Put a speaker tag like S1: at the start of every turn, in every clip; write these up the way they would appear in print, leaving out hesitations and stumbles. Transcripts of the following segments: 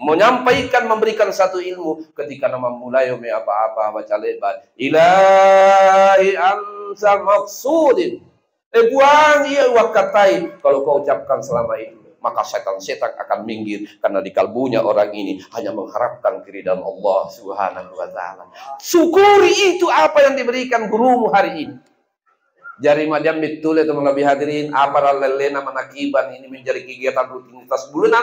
S1: menyampaikan, memberikan satu ilmu. Ketika nama mulai apa-apa baca lebar, ilahi ansa maksudin, buang ia wakatai. Kalau kau ucapkan selama itu, maka setan-setan akan minggir, karena di kalbunya orang ini hanya mengharapkan keridhaan Allah Subhanahu wa taala. Syukuri itu apa yang diberikan gurumu hari ini. Jari madiam betul itu lebih hadirin, apa lelena manakiban ini menjadi kegiatan rutinitas bulanan.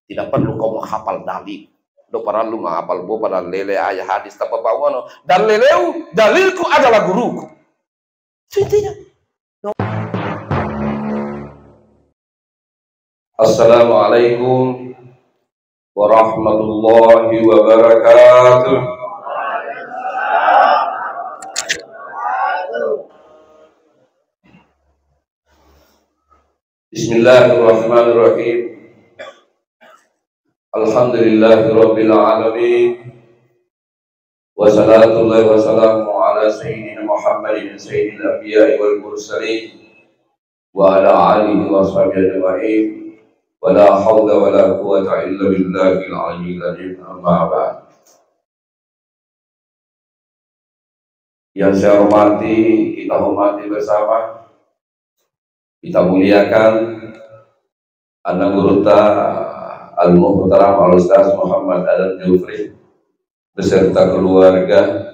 S1: Tidak perlu kau menghafal dalil. Do perlu menghafal bo pada lele ayat hadis apa bawano. Dan leleu dalilku adalah guruku. Intinya. Assalamualaikum warahmatullahi wabarakatuh. Bismillahirrahmanirrahim. Alhamdulillahirabbil alamin. Wassalatullahi wassalamu ala sayyidina Muhammadin sayyidil anbiya'i wal mursalin wa ala alihi wa sahbihi ajma'in. Wala haula wala quwwata illa billahil aliyyil azim. Amma ba'd. Yang saya hormati, kita hormati bersama, kita muliakan anak gurunda Al-Muhtaram Al-Ustaz Muhammad Adam Jufri beserta keluarga.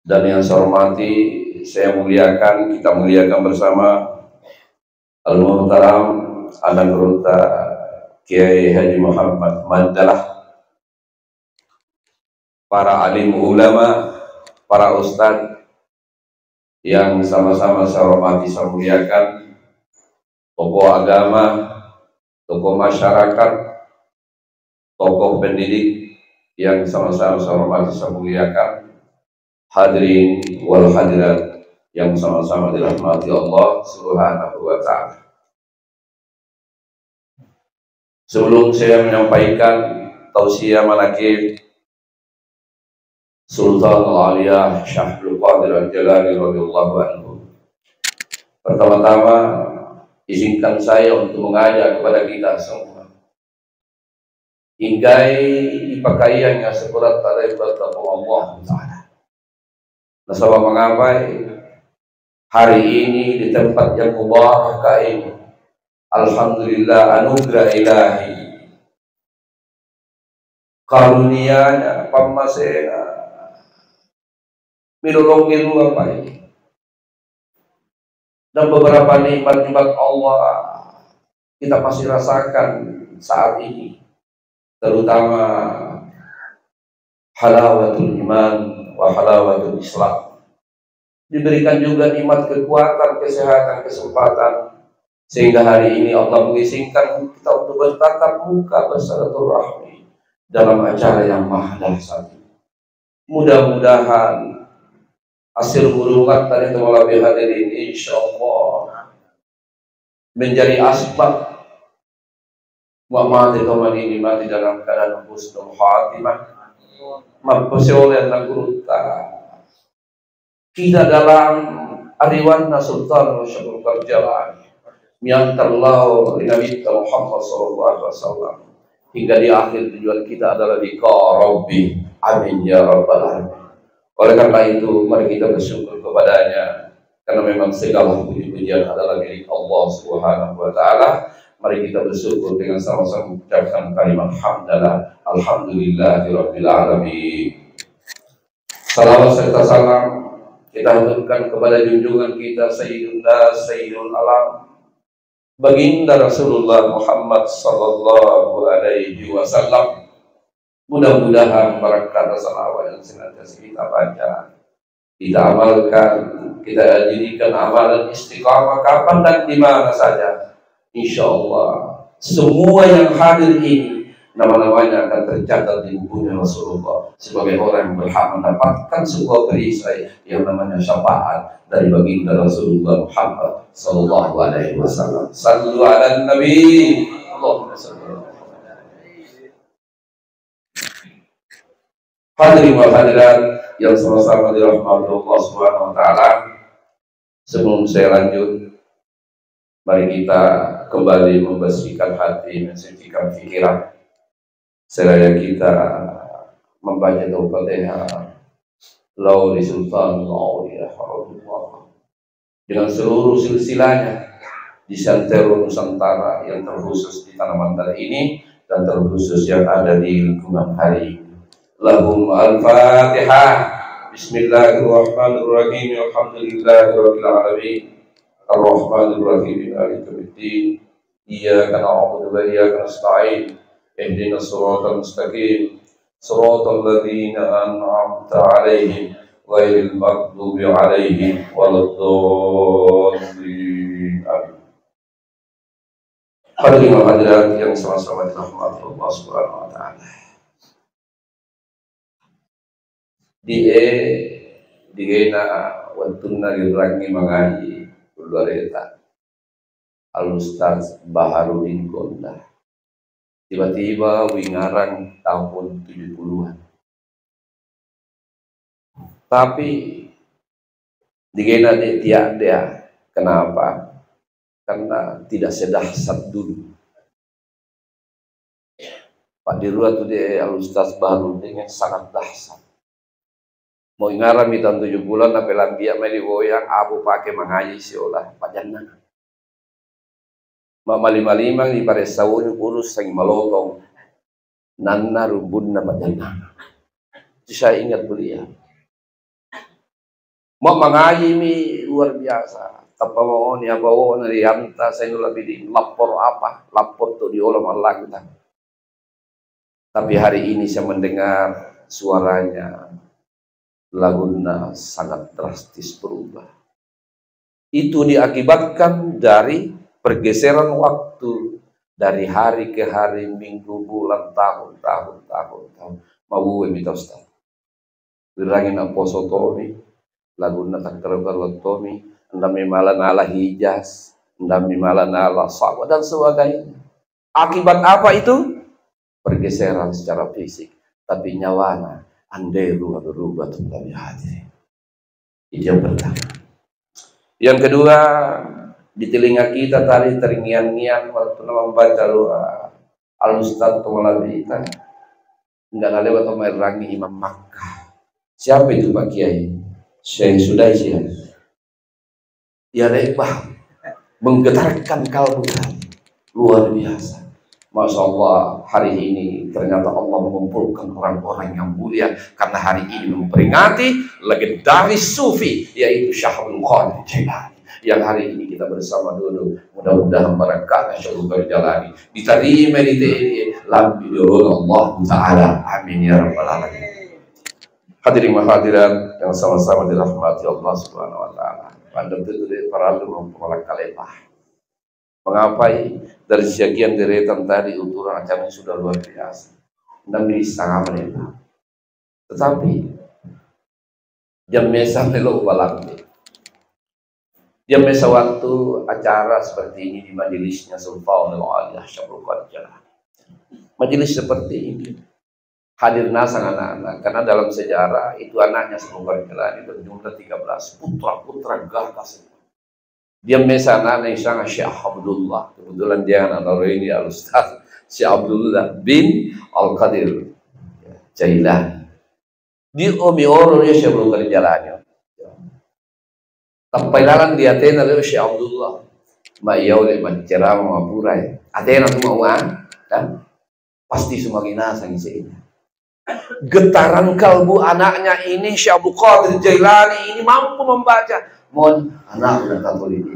S1: Dan yang saya hormati, saya muliakan, kita muliakan bersama Al-Muhtaram anak gurunda Kiai Haji Muhammad Mandalah, para alim ulama, para ustadz yang sama-sama saya hormati, saya muliakan, tokoh agama, tokoh masyarakat, tokoh pendidik yang sama-sama saya hormati, saya muliakan, hadirin wal hadirat yang sama-sama dirahmati Allah Subhanahu wa ta'ala. Sebelum saya menyampaikan tausiah manaqib Sultan Al-Aliyah Syahrul Qadir Al-Jalali radhiyallahu anhu, pertama-tama izinkan saya untuk mengajak kepada kita semua, hinggai pakaiannya seberat tadi bertemu Allah Ta'ala. Nasabah mengapai hari ini di tempat yang mubarakah ini, alhamdulillah anugerah ilahi, karunianya pamasena milolongi lu apa ini, dan beberapa nikmat-nikmat Allah kita masih rasakan saat ini, terutama halawatul iman wa halawatul Islam. Diberikan juga nikmat kekuatan, kesehatan, kesempatan, sehingga hari ini Allah mengizinkan kita untuk bertatap muka bersilaturahmi dalam acara yang maha dahsyat. Mudah-mudahan hasil hubungan tadi telah hadirin insyaallah menjadi asbab mati teman ini mati dalam keadaan husnul khatimah, memperoleh nagurta kita dalam ariwanna Sultan Syarul Jalal miantallahu Nabi Muhammad sallallahu alaihi wasallam, hingga di akhir tujuan kita adalah liqa Rabbi. Amin ya rabbal alamin. Oleh karena itu, mari kita bersyukur kepadanya, karena memang segala puji-pujian adalah milik Allah Subhanahu wa ta'ala. Mari kita bersyukur dengan sama-sama mengucapkan kalimat hamdalah, alhamdulillahirabbil alamin. Salawat serta salam kita haturkan kepada junjungan kita Sayyiduna Sayyidul Alam, baginda Rasulullah Muhammad sallallahu alaihi wasallam. Mudah-mudahan berkat salawat yang senantiasa kita baca, kita amalkan, kita jadikan amalan istiqamah kapan dan di mana saja. Insya Allah semua yang hadir ini nama-namanya akan tercatat di bukunya Rasulullah sebagai orang yang berhak mendapatkan sebuah perisai yang namanya syafaat dari baginda Rasulullah Muhammad sallallahu alaihi wasallam. Sallu ala nabi. Allahumma salli. Hadirin wal hadirat yang sama-sama dirahmati Allah Subhanahu wa ta'ala, sebelum saya lanjut, mari kita kembali membersihkan hati, mensucikan pikiran, Seraya kita membaca Al-Fatihah Lauli Sultan Aulia Harullah dengan seluruh silsilahnya di santero Nusantara yang terkhusus di Tanah Mandala ini dan terkhusus yang ada di lingkungan hari ini. Lahum al-Fatihah. Bismillahirrahmanirrahim. Alhamdulillahirabbil alamin. Ar-Rahmanirrahim. Maliki yaumiddin. Iyyaka na'budu wa iyyaka nasta'in. Ihdinas siratal mustaqim. Siratal ladzina an'amta 'alaihim ghairil maghdubi 'alaihim waladdallin. Hadirin hadirat yang sama-sama dirahmati Allah Subhanahu wa taala. Digena wantuna dirangi mangaji keluarga Al-Ustaz Baharudin Gonda. Tiba-tiba wingarang tahun 70-an. Tapi digena dia. Kenapa? Karena tidak sedahsyat dulu. Pak Dirwa itu dia Al-Ustaz Baharudin yang sangat dahsyat. Mau ngaram di tahun 7 bulan apa lambia meli goyang abu pakai mengaji siolah Pak Janna. Mama 55 di pada sawun urus sang malotong nanna rumbun Pak Janna. Saya ingat beliau. Mau mengaji mi luar biasa. Apa mau ni apa mau ni anta saya lebih di lapor apa lapor tu di olam Allah kita. Tapi hari ini saya mendengar suaranya lagunya sangat drastis berubah. Itu diakibatkan dari pergeseran waktu dari hari ke hari, minggu, bulan, tahun. Mau minta Ustaz. Dirangin aposo tomi, lagunya tak terlalu tomi, ndami malan ala hijaz, ndami malan ala sawa dan sebagainya. Akibat apa itu? Pergeseran secara fisik, tapi nyawana andai berubah tentang hati. Itu yang pertama. Yang kedua, di telinga kita tadi terngiang-ngiang waktu membaca doa Al-Ustaz Tumalabitan enggak lewat merangi Imam Makkah. Siapa itu Pak Kiai? Syekh Sudaisi. Ya lebah menggetarkan kalbu luar biasa. Masya Allah, hari ini ternyata Allah mengumpulkan orang-orang yang mulia karena hari ini memperingati legendaris sufi yaitu Syahrul Qadir Jailani yang hari ini kita bersama dulu. Mudah-mudahan barakah Syahrul Qadir Jailani diterima di TNI lambi Allah Ta'ala. Amin ya rabbal alamin. Hadirin hadirat yang sama-sama dirahmati Allah Subhanahu wa taala. Pada itu para ulama memperoleh kalepah. Mengapai dari sekian deretan tadi ukuran acaranya sudah luar biasa dan sangat menyenangkan. Tetapi jam mesa melo balang. Jam mesa waktu acara seperti ini di majelisnya Sultan Al-Aliyah Syahrul Qadir Jailani. Majelis seperti ini hadir nasang anak-anak karena dalam sejarah itu anaknya Syahrul Qadir Jailani berjumlah 13 putra-putra gagah semua. Dia mesana yang sangat Syekh Abdullah. Kebetulan dia anak ini Al-Ustaz Syekh Abdullah bin Al-Qadir Jailani. Di Omi Oro dia Syekh Qadir Jailani. Tampailan di Athena dia Syekh Abdullah. Ma'iyau le mencerama mapurai. Athena tu mau dan pasti semakin nasa ngisi ini. Getaran kalbu anaknya ini Syekh Abdul Qadir Jailani ini mampu membaca. Mohon anak udah Katolik.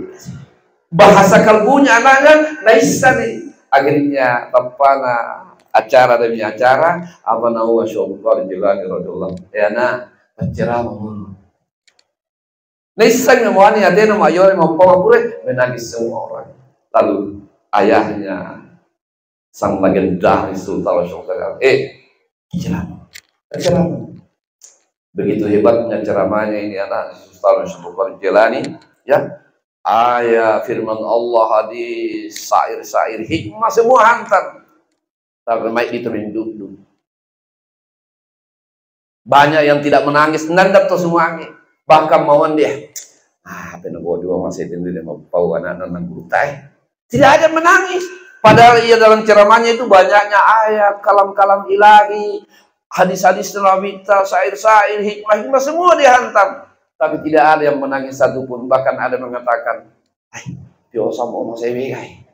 S1: Bahasa kalbunya anaknya naisani. Akhirnya tampana acara demi acara apa nawa Syekh Qadir Jailani radhiyallahu anhu penceramah mulu. Naisani mohon ya dena mayor membawa pure menangis semua orang. Lalu ayahnya sang legendaris Sultan Syekh ceramah. Begitu hebatnya ceramahnya ini anak Sultan Syekh Qadir Jailani ya. Ayat firman Allah, hadis, syair-syair, hikmah semua hantar. Tapi baik diterinduk. Banyak yang tidak menangis, nandap tuh semuanya. Bahkan mauan dia. Pena dua masih tinggal mau anak-anak guru tay. Tidak ada menangis. Padahal ia dalam ceramahnya itu banyaknya ayat, kalam-kalam ilahi, hadis-hadis Nabi, syair-syair, hikmah-hikmah, semua dihantam. Tapi tidak ada yang menangis satupun. Bahkan ada yang mengatakan, "Ay, biasa mau saya begai."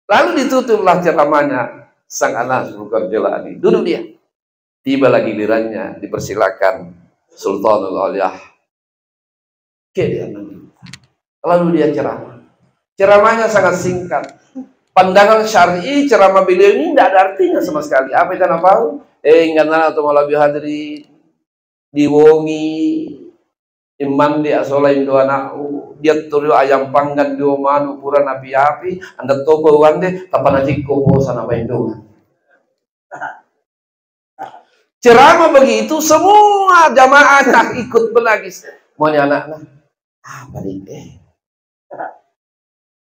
S1: Lalu ditutuplah ceramahnya sang Anas Zulkarnain. Duduk dia. Tiba lagi gilirannya, dipersilakan Sultanul Auliya. Lalu dia ceramah. Ceramahnya sangat singkat. Pandangan syar'i ceramah beliau ini tidak ada artinya sama sekali. Apa itu apa? Ingatan atau malah hadiri diwongi imam dia asolain doa nau dia turu ayam panggan dua manu pura api-api anda toko wande tapan aja kopo sana main doa. Ceramah begitu semua jamaahnya ikut menangis. Mau anak-anak apa nih?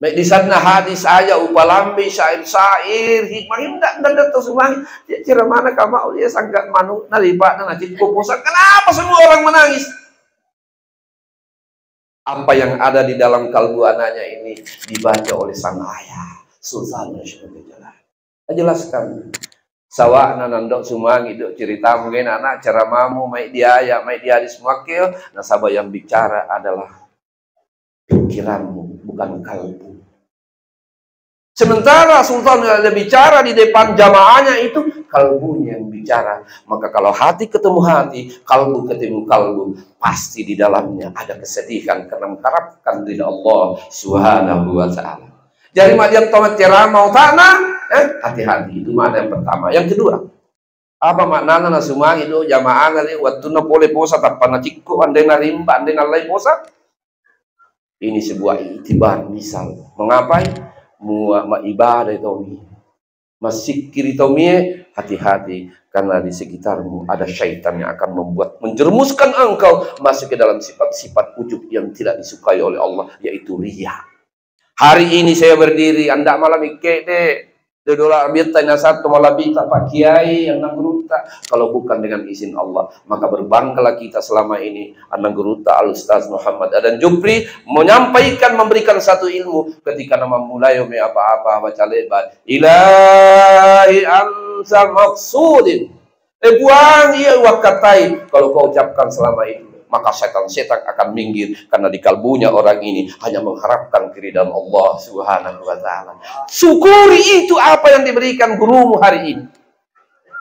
S1: Baik di sana hadis aja upalambi syair-syair hikmah tidak terus ulangi ceramah mana kamu dia sangat manu nalipat nanti kupusan. Kenapa semua orang menangis? Apa yang ada di dalam kalbu anaknya ini dibaca oleh sang ayah Sultan Syahriyalah. Jelaskan sawah nandok sumangi dok cerita mungkin anak ceramamu mai dia ya mai dia hadis muakil nasabah yang bicara adalah pikiranmu bukan kalbu. Sementara Sultan yang bicara di depan jamaahnya itu kalbunya yang bicara. Maka kalau hati ketemu hati, kalbu ketemu kalbu, pasti di dalamnya ada kesedihan karena mengharapkan ridha Allah Subhanahu wa taala. Jadi macam tomat ceramah tanah, hati-hati itu makna yang pertama. Yang kedua, apa maknanya nasumang itu jamaah kali waktu na boleh posa tanpa naciku andai narimba andai nalai posa. Ini sebuah itibar misal. Mengapai? Mua ibadah itu masikir itu hati-hati karena di sekitarmu ada syaitan yang akan menjerumuskan engkau masuk ke dalam sifat-sifat ujub yang tidak disukai oleh Allah yaitu riya. Hari ini saya berdiri anda malam mikir deh dolar biar tanya satu malah bita Pak Kiai yang nangguruta kalau bukan dengan izin Allah maka berbanggalah kita selama ini nangguruta Al Ustaz Muhammad Adan Jupri menyampaikan memberikan satu ilmu ketika nama mulai apa-apa baca lebar ilahi ansa maksudin buang ia wakatai kalau kau ucapkan selama itu maka setan-setan akan minggir karena di kalbunya orang ini hanya mengharapkan keridhaan Allah Subhanahu wa taala. Syukuri itu apa yang diberikan gurumu hari ini.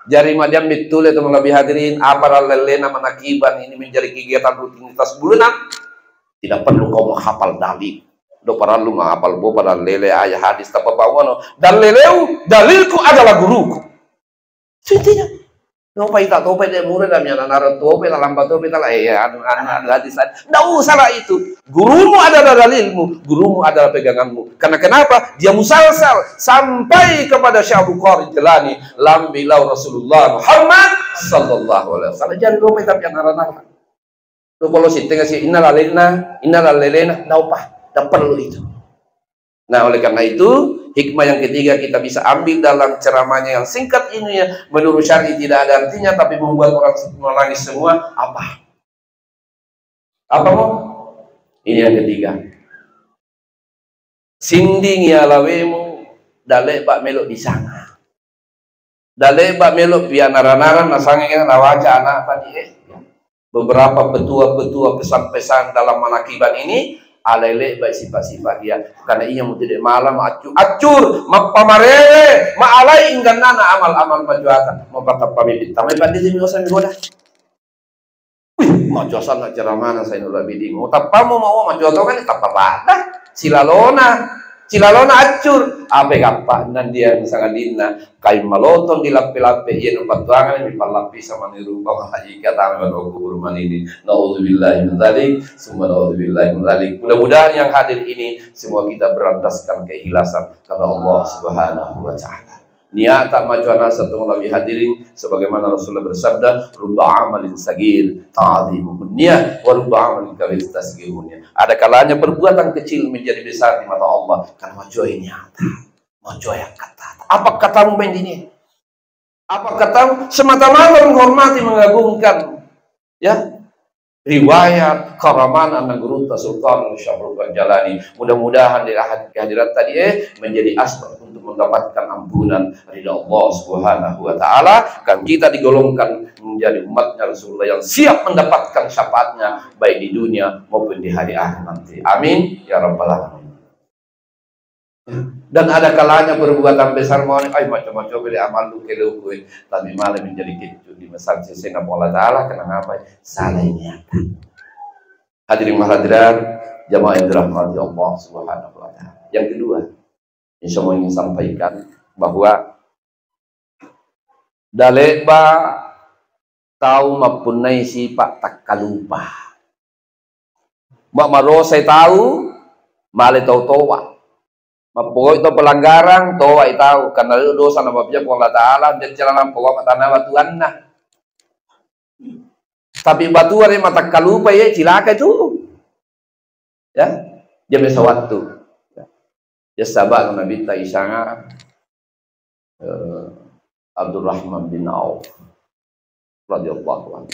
S1: Jari madiam betul itu lebih hadirin apa lelena manakiban ini menjadi kegiatan rutinitas bulanan. Tidak perlu kau menghafal dalil. Do perlu menghafal pada lele ayat hadis apa bawano dan leleu dalilku adalah guruku. Intinya topai tak topai dia murah dan yang naruh topai dalam batu topai tak ya hadis tidak usah lah itu gurumu adalah dalilmu gurumu adalah peganganmu karena kenapa dia musalsal sampai kepada Syekh Bukhari Jelani lambilau Rasulullah Muhammad sallallahu alaihi wasallam jangan topai tapi yang narah tu kalau sih tengah sih innal lelena tidak perlu itu. Nah oleh karena itu hikmah yang ketiga kita bisa ambil dalam ceramahnya yang singkat ini ya, menurut syar'i tidak ada artinya tapi membuat orang menangis semua apa? Apa mau? Ini yang ketiga. Sinding ya lawemu dale bak melok di sana. Dale bak melok biar naran-naran nasangnya nawaja anak tadi beberapa petua-petua pesan-pesan dalam manakiban ini alele baik sifat-sifat dia karena ia mau tidak malam acur pamarere maalai inggan nana amal-amal majuatan mau patah pamit tamai pada sini osan goda majuasan nak ceramah saya nula biding mau tapamu mau majuatan kan tak apa Cilalona acur abe kapan dan dia sangat dina kain maloton di lapi-lapi ia numpat tuangan di palapi sama niru bawah haji kata menurut kurman ini naudzubillahi min dzalik summa naudzubillahi min dzalik. Mudah-mudahan yang hadir ini semua kita berlandaskan keikhlasan kepada Allah Subhanahu wa taala. Niat tak majuana satu lebih hadirin sebagaimana Rasulullah bersabda rubba amalin sagir ta'zimuhun niyah wa rubba amalin kabir tasghirun. Ada kalanya perbuatan kecil menjadi besar di mata Allah karena majuai nyata majuai yang kata apa katamu main ini apa katamu semata-mata menghormati mengagungkan ya riwayat karaman anak guru Sultan Syahrul Jalani. Mudah-mudahan di kehadiran tadi menjadi asbab untuk mendapatkan ampunan ridha Allah Subhanahu wa taala, kan kita digolongkan menjadi umatnya Rasulullah yang siap mendapatkan syafaatnya baik di dunia maupun di hari akhir nanti. Amin ya rabbal alamin. Dan ada kalanya perbuatan besar mau macam-macam beli amal lu gue tapi malah menjadi kecut di masjid sesena Allah taala karena apa? Salah niatan. Hadirin hadirat jamaah yang dirahmati Allah Subhanahu wa taala. Yang kedua, yang saya ingin sampaikan bahwa daleba tahu mapunai sifat tak kalupa. Mak maro saya tahu, male tahu towa. Mapokok itu pelanggaran, toa tahu karena itu dosa nama pihak Allah Taala dan jalan pokok matana batuan nah. Tapi batuan yang mata kalupa ya cilaka itu, ya jam sewaktu. Ya sahabat Nabi Taisanga Abdurrahman bin Auf radhiyallahu anhu.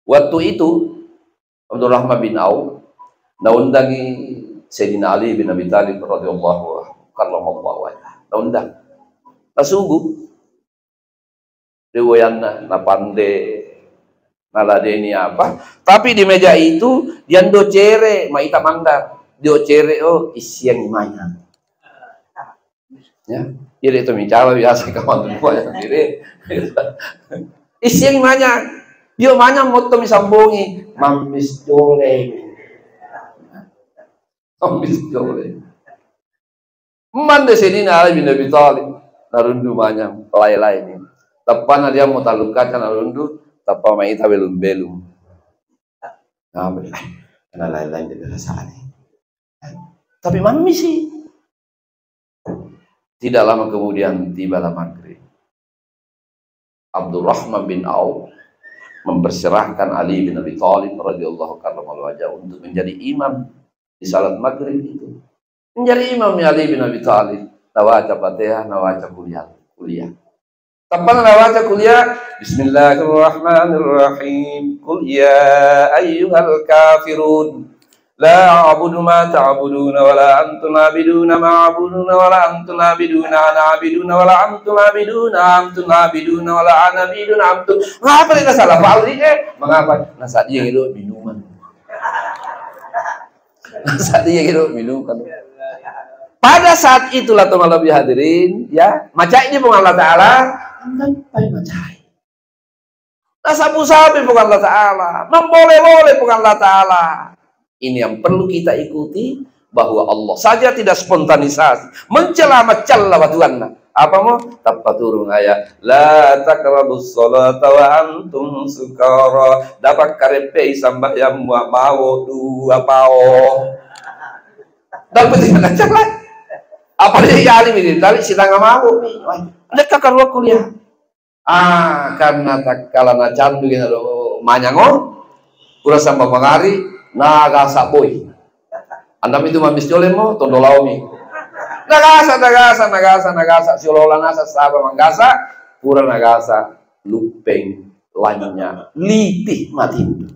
S1: Waktu itu Abdurrahman bin Auf naundangi Sayyidina Ali bin Abi Thalib radhiyallahu anhu. Naundang. Nasugu. Riwayatna napande naladeni apa? Tapi di meja itu dia do cere maita mandar. Dio cere isian imanya. Ya, jadi itu bicara biasa kawan tua yang sendiri. Isian imanya. Dio manya moto misambungi mamis jole. Man di sini Ali bin Abi Thalib narundu banyak lain-lain ini. Tapan dia mau talukakan narundu, tapa mai ta belum. Nah, karena lain-lain jadi rasa aneh. Tapi mami sih. Tidak lama kemudian tibalah maghrib. Abdurrahman bin Auf memperserahkan Ali bin Abi Thalib radhiyallahu anhu untuk menjadi imam di salat maghrib itu. Menjadi imam Ali bin Abi Thalib. Nawaca Fatihah, nawaca kuliah. Kapan nawaca kuliah? Bismillahirrahmanirrahim. Qul ya ayyuhal kafirun la a'budu ma ta'buduna wa la antum 'abiduna ma a'buduna wa la antum 'abiduna ana 'abiduna wa la antum 'abiduna antum 'abiduna wa la ana 'abiduna antum. Ngapa ini salah Pak mengapa? Nasa dia itu minuman. Saat dia hidup minum kan. Pada saat itulah teman lebih hadirin, ya macai ini bukan Allah Taala, sampai macai. Nasabu-sabi bukan Allah Taala, memboleh-boleh bukan Allah Taala. Ini yang perlu kita ikuti bahwa Allah saja tidak spontanisasi, mencela-mencela batuanna. Apa mau? Tanpa turun ayat la taqrabus sholata wa antum sukara. Dapat karepe sambayang mau dua pao. Dan betul macam lah. Apa dia alim ini? Tadi kita nggak mau. Ada kakak kuliah. Karena tak kalana candu gini lo manyango. Pura sampai mengari naga saboy. Anda itu mamis jolemo tondolaomi. Nagasa siolola nasa saba manggasa pura nagasa lupeng lainnya litih matindo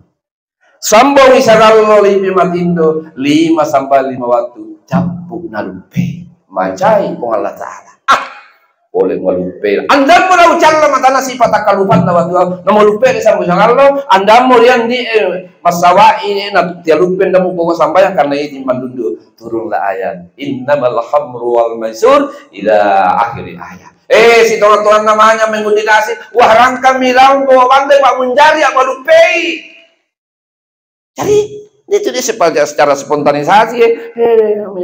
S1: sambong isagalo litih matindo 5 sampai 5 waktu campuk na lupe macai kung Allah Ta'ala boleh malupe anda mo na ucalla matana sifat akalupan na waktu na malupe ni sambo sangalo anda mo riyan di masawai na tialupen na mo po sambayan karena ini mandundo turunlah ayat innamal khamru wal maisur ila akhir ayat. Si tuan-tuan namanya mengundinasi wah rangka milang ko pandai pak munjari apa lupei. Jadi itu dia secara spontanisasi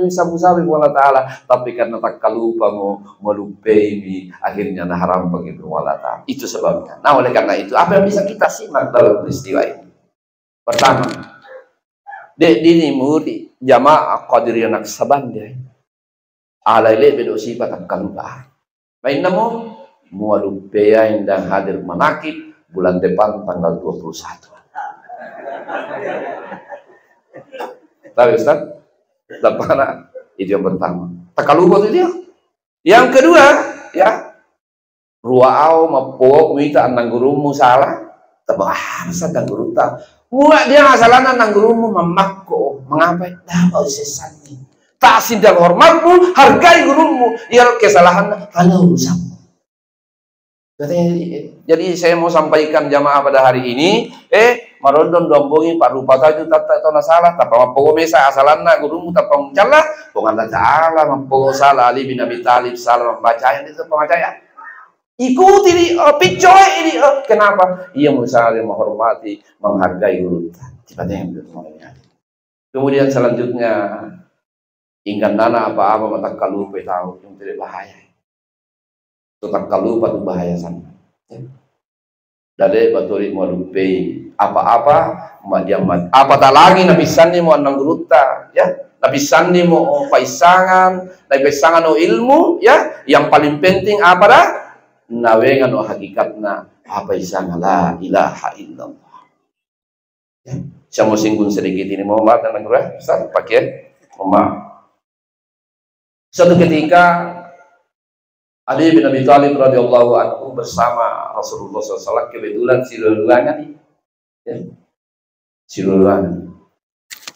S1: sabu-sabu Allah Ta'ala tapi karena tak kalupa mau melupei akhirnya nah haram bagi Allah Ta'ala. Itu sebabnya. Nah oleh karena itu apa yang bisa kita simak dalam peristiwa ini? Pertama, di muri jamaah Qadiriyah Naqsabandiyah alaile bedo sifat tak kalupa. Main namo mualupea yang hadir manakib bulan depan tanggal 21. Tahu Ustaz? Tapana itu yang pertama. Takalupa itu dia. Yang kedua, ya. Ruao mapok mita anang gurumu salah. Tabah sadang guru ta. Muak dia asalana nang gurumu memakko, mengapa? Dah sesan ni. Tak sidang hormatmu, hargai gurumu. Ya kesalahan hanya urusanmu. Jadi saya mau sampaikan jamaah pada hari ini, marondon dombongi Pak Rupata itu tak tahu salah, tapi apa mesa asalanna gurumu tak pengcala, pengantar salah, mampu salah Ali bin Abi Thalib salah membaca yang itu pemacaya. Ikuti ini, picoy ini, kenapa? Ia misalnya menghormati, menghargai guru. Kemudian selanjutnya, ingkan dana apa-apa mata kalupa tahu yang tidak bahaya. Tetap kalupa itu bahaya sana. Dari baturi mau lupai apa-apa, madiamat. Apa tak lagi nabi sani mau nang guruta, ya? Nabi sani mau paisangan, nabi paisangan o ilmu, ya? Yang paling penting apa dah? Nawengan o hakikatna apa isang la ilaha illallah. Ya. Saya mau singgung sedikit ini, mohon maaf dan negara, Ustaz, pakai, mohon maaf. Suatu ketika Ali bin Abi Thalib radhiyallahu anhu bersama Rasulullah SAW kebetulan siluluangan, ya, siluluangan.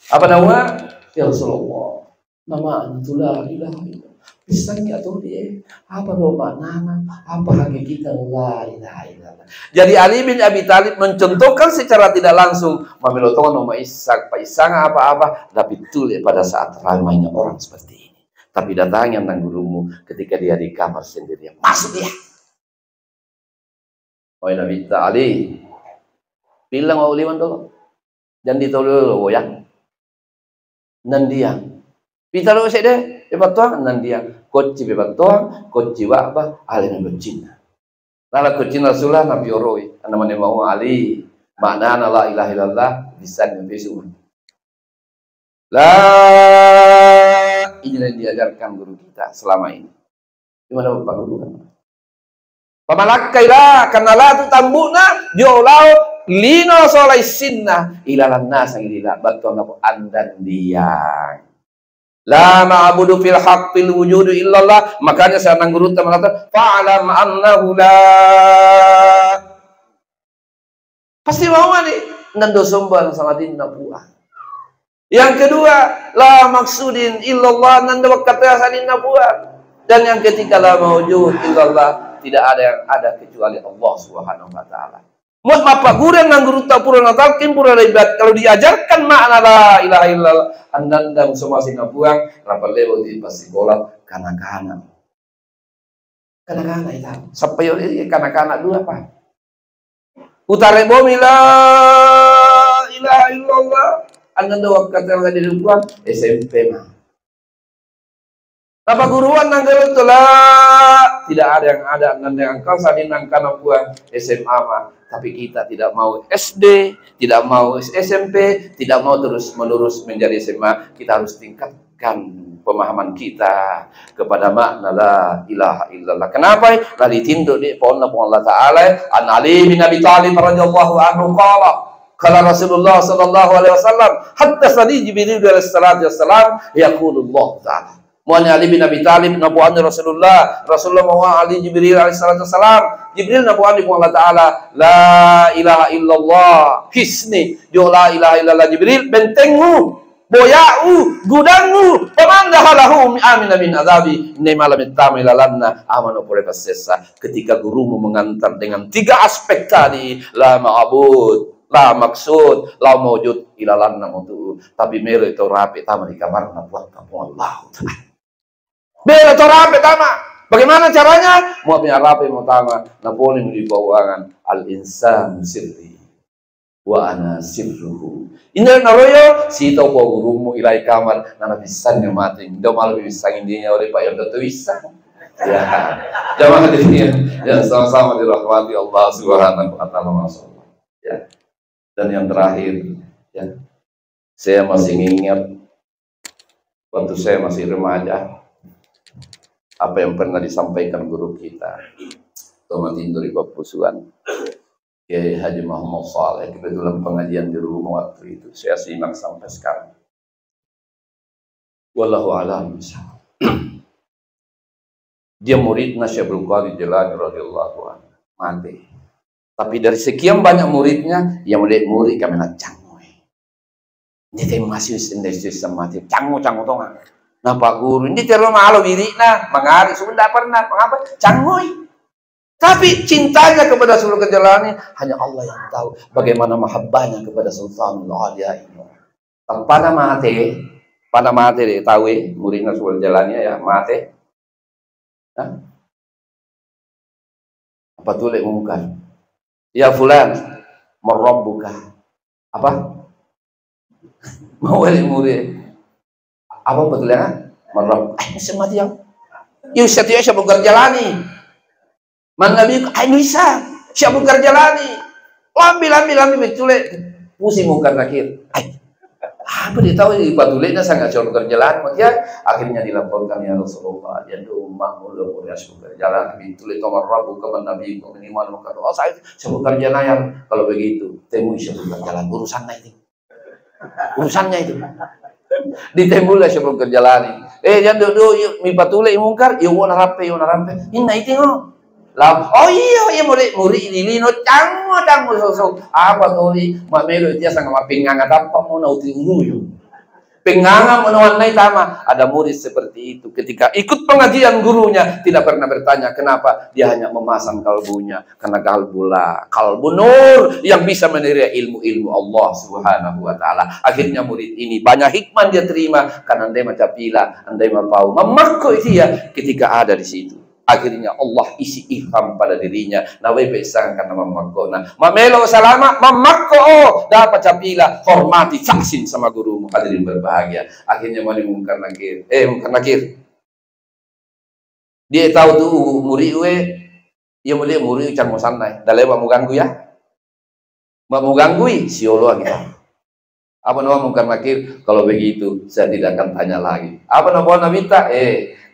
S1: Apa nama? Ya Rasulullah, nama itulah ilaha illallah. Pisangnya atau dia apa maknanya, apa hakikat la ilaha illallah. Jadi Ali bin Abi Thalib mencontohkan secara tidak langsung memelotong nama Ishak, paisang apa-apa, tapi betul pada saat ramainya orang seperti ini. Tapi datangnya tentang gurumu ketika dia di kamar sendirian, masuk dia. Oh Nabi Ali bilang mau liwan dulu, jangan ditolong ya. Nan dia, kita lu sedih. Bebat tuang nan dia koci bebat tuang koci wabah alih bercina. Lalu koci Rasulullah Nabi Oroi namanya mau Ali makna la ilaha illallah lisan besu. Ini yang diajarkan guru kita selama ini. Gimana Bapak Guru? Pamalakailah karena la tu tambuna diolau lino solai sinna ilalan nasa ila batuang apa andan dia. La ma'budu fil haqqil wujudu illallah. Makanya saya nang guru mengatakan fa'lam annahu la. Pasti mau nih nando sombong sama dinna buah. Yang kedua, la maksudin illallah nando kata saninna buah. Dan yang ketiga la mawjud illallah, tidak ada yang ada kecuali Allah Subhanahu wa taala. Muat apa guru nang guru ta pura natalkin pura ibadat kalau diajarkan makna la ilaha illallah andandang semua sinabuang rapal lewo di pas sekolah kanak-kanak itu sampai kanak-kanak dulu apa utare bomi la ilaha illallah andandang waktu yang di depan SMP mah apa guruan nang guru tu lah tidak ada yang ada andandang kau sadin nang kana buang SMA mah. Tapi kita tidak mau SD, tidak mau SMP, tidak mau terus-menerus menjadi SMA. Kita harus tingkatkan pemahaman kita kepada makna la ilaha illallah. Kenapa? Lali tinduk di pohon Allah Ta'ala. An Ali bin Abi Thalib radhiyallahu anhu qala qala Rasulullah sallallahu alaihi wasallam haddatsani Jibril alaihi salatu wassalam yaqulullah ta'ala. Muanya Ali bin Abi Thalib nabu'an Rasulullah mau Ali Jibril alaihi salatu wassalam Jibril nabu'an Allah Ta'ala la ilaha illallah hisni jo la ilaha illallah Jibril bentengmu boya'u gudangmu pemandahalahu amin min azabi ne malam tama ilalanna amanu pore pasessa ketika gurumu mengantar dengan 3 aspek tadi la ma'bud la maksud la mawjud ilalanna mutu tapi melo itu rapi tama di kamar buat kamu Allah Ta'ala bela torape tama. Bagaimana caranya? Mau punya rapi mau tama. Napoli di keuangan al insan sirri wa ana sirruhu. Ini naroyo si tau gurumu ilai kamar nana bisannya mati. Do malu bisangin dia oleh Pak Yondo tu bisa. Ya. Jamaah hadirin yang sama-sama dirahmati Allah Subhanahu wa taala masyaallah. Ya. Dan yang terakhir ya. Saya masih ingat waktu saya masih remaja apa yang pernah disampaikan guru kita Tomat Induri Bapusuan Kiai Haji Muhammad Saleh kebetulan pengajian di rumah waktu itu saya simak sampai sekarang wallahu a'lam dia muridnya Syaikhul Qadir Jilani radhiyallahu anhu mati tapi dari sekian banyak muridnya yang murid kami nacang Ini teh masih sistem mati. Cangu toh nggak? Nah Pak Guru, ini terlalu malu diri nah, mengari sudah pernah, mengapa? Canggui. Tapi cintanya kepada Sulul Kerjalani hanya Allah yang tahu bagaimana mahabbahnya kepada Sultanul Aulia ini. Pada mate deh tahu muridnya Sulul Kerjalani ya mate. Hah? Apa tulis umumkan? Ya fulan, marabbuka. Apa? Mau murid. Apa betulnya? Marab. Semati yang. Yusuf Syabul Kerjalani. Manabi Aisyah, Syabul Kerjalani. Ambil betul pusing muka nakir. Apa dia tahu di patulenya sangat Syabul Kerjalani, makanya akhirnya dilaporkan ya Rasulullah, dia domang mulu ya Syabul Kerjalani, betul itu marrabu ke Nabi minimal muka. Oh saya Syabul Kerjalani yang kalau begitu temui Syabul Kerjalani urusannya itu. Ditembul Syabul Kerjalani. Jangan duduk mi patule mungkar, yo wona rampe. Inna itu oh iya murid ini no cango sosok apa tori mamelo dia sangat mapinganga dapat mau nauti nguyu pinganga menuanai tama ada murid seperti itu ketika ikut pengajian gurunya tidak pernah bertanya kenapa dia hanya memasang kalbunya karena kalbu nur yang bisa menerima ilmu Allah Subhanahu wa taala. Akhirnya murid ini banyak hikmah dia terima karena andai macapila andai mapau memakoi dia ketika ada di situ. Akhirnya Allah isi ilham pada dirinya. Nawai besang karena memakona. Mamelo salama memakko dapat capila hormati saksin sama gurumu. Hadirin berbahagia. Akhirnya mani mungkar nakir. Dia tahu tuh murid ia mulai murid can mosanai. Dalai mau ganggu ya. Mau ganggu siolo kita. Apa nama mungkar nakir? Kalau begitu saya tidak akan tanya lagi. Apa nama minta?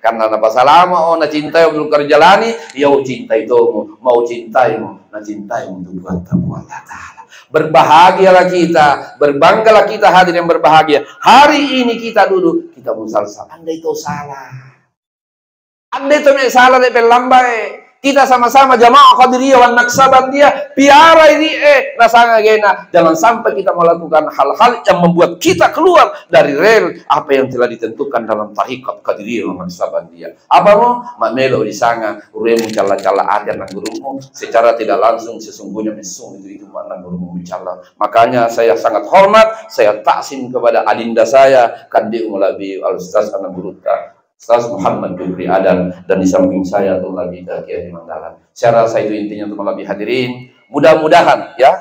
S1: Karena napa salama na cintai Syabul Kerjalani ya cintai tomo mau cintaimu na cintaimu Tuhan Ta'ala. Berbahagialah kita, berbanggalah kita hadir yang berbahagia. Hari ini kita duduk kita musalsal andai itu salah de pelambai kita sama-sama jamaah Qadiriyah wan Naqsabandiyah piara ini rasanya gena jangan sampai kita melakukan hal-hal yang membuat kita keluar dari rel apa yang telah ditentukan dalam tarikat Qadiriyah wan Naqsabandiyah. Apa mau mamelo di sana uremu cala-cala ada nang gurumu secara tidak langsung sesungguhnya mesum itu mana gurumu mencela. Makanya saya sangat hormat, saya taksim kepada adinda saya Kandi Umulabi Al-Ustaz Anak Guruta Ustaz Muhammad Dubri Adan dan di samping saya tuh lagi Kiai Mandalan. Saya rasa itu intinya untuk lebih hadirin. Mudah-mudahan ya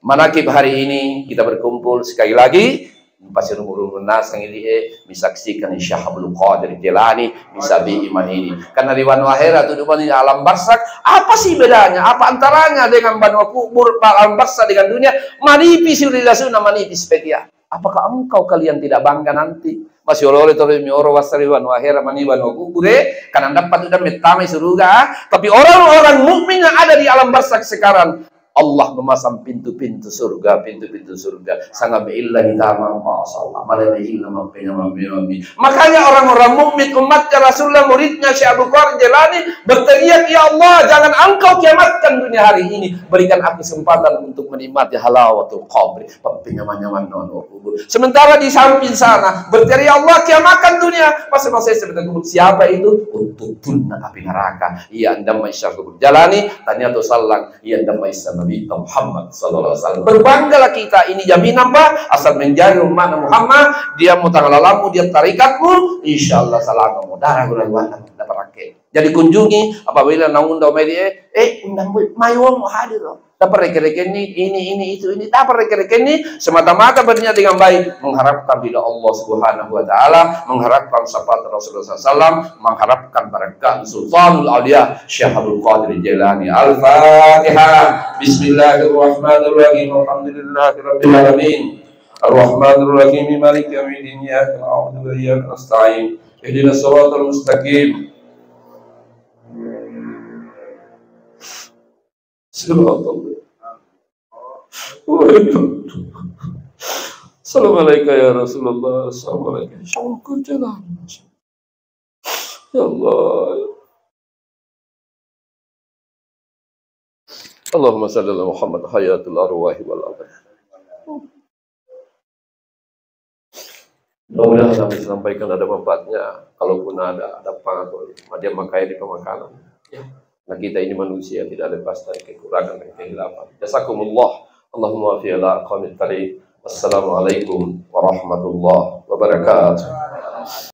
S1: manakib hari ini kita berkumpul sekali lagi pasir umur nas yang ini menyaksikan Syabul Qadir Jilani misabi iman ini. Karena di Banu Akhirat itu di alam barsak apa sih bedanya? Apa antaranya dengan Banu Kubur alam barsak dengan dunia? Manipis ulilasuna manipis petia. Apakah engkau kalian tidak bangga nanti? Masih oleh mi oro wasari Banu Akhirat mani Banu Kubur karena dapat sudah metamai surga. Tapi orang-orang mukmin yang ada di alam barsak sekarang Allah memasang pintu-pintu surga, sangat billahi ta'ala masyaallah. Makanya orang-orang mukmin umatnya Rasulullah muridnya Syabul Qadir Jilani berteriak, "Ya Allah, jangan engkau kiamatkan dunia hari ini. Berikan aku kesempatan untuk menikmati halawatul qabri." Penyaman-nyaman kubur. Sementara di samping sana berteriak, "Ya Allah, kiamatkan dunia." Masing-masing sebentar kubur. Siapa itu? Untuk tunna api neraka. Ia andam Syabul Jalani, tanya tu sallang, ia andam Nabi Muhammad sallallahu alaihi wasallam. Berbanggalah kita, ini jaminan apa? Asal menjadi umat Muhammad, dia mutangalalamu, dia tarikatmu, insyaallah salamu darah gulawan dapat rakyat. Jadi kunjungi apabila undang media, undang mayuang hadir loh. Dapat reke-reke ini itu dapat reke-reke ini semata-mata berniat dengan baik mengharapkan bila Allah Subhanahu wa taala, mengharapkan syafaat Rasulullah SAW, mengharapkan berkah Sultanul Aulia Syabul Qadir Jilani. Al-Fatihah. Bismillahirrahmanirrahim. Alhamdulillahirabbil alamin. Ar-Rahmanir-Rahim. Maliki yaumiddin. Iyyaka na'budu wa iyyaka nasta'in. Ihdinas siratal mustaqim. Assalamualaikum ya Rasulullah. Assalamualaikum. Syukur jalan. Ya Allah. Allahumma salli ala Muhammad hayatul arwahi wal abad. Mudah-mudahan apa yang disampaikan ada manfaatnya. Kalaupun ada pang atau dia makai di pemakanan. Ya. Nah kita ini manusia tidak lepas dari kekurangan dan kehilapan. Jazakumullah. Allahumma fi ala aqamit tariq. Assalamualaikum warahmatullahi wabarakatuh.